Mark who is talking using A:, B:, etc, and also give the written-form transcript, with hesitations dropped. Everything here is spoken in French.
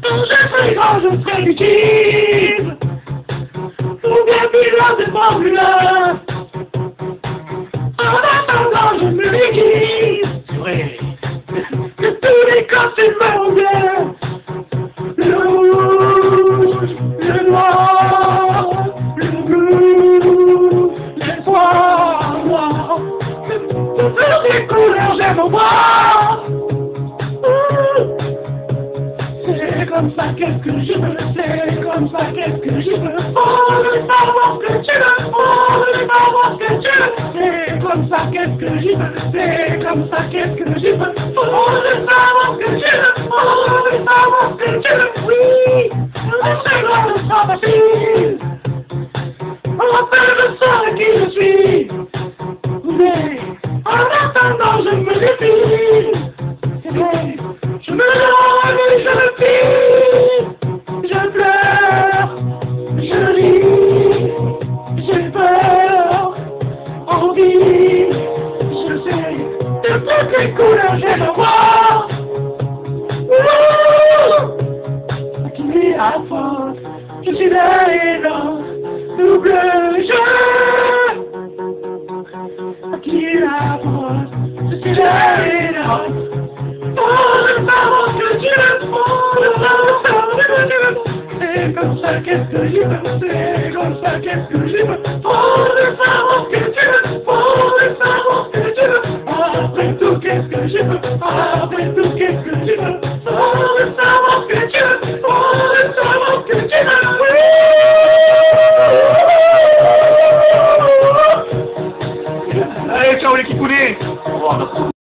A: Quand je serai grand, je serai liquide. Ou bien pilote de Formule 1. En attendant, je me déguise.
B: C'est vrai.
A: Que tous les costumes anglais. Le rouge, le noir, le bleu, les noirs. Toutes les couleurs, j'aime au voir. C'est comme ça, qu'est-ce que je veux, c'est comme ça, qu'est-ce que je veux. Oh, de savoir ce que tu veux, oh, de savoir ce que tu veux. C'est comme ça, qu'est-ce que je veux, c'est comme ça, qu'est-ce que je veux. Oh, de savoir ce que tu veux, oh, de savoir ce que tu veux. Oui, c'est grand, ce sera facile. On rappelle le soir qui je suis. Mais, en attendant, je me défile. Mais, je me lève et je me pile, je pleure, je ris, j'ai peur, envie, je sais, de toutes les couleurs j'aime voir. Qui est à la faute, je suis là et là, double jeu. Qui est à la faute, je suis là et là. C'est comme ça, qu'est-ce que je veux, c'est comme ça, qu'est-ce que je veux. Faut de savoir ce que tu veux, faut de savoir ce que tu veux. Après tout, qu'est-ce que je veux, après tout, qu'est-ce que je veux. Faut de savoir ce que tu veux, faut de savoir ce que tu veux.
B: Allez, ciao les kikoulis.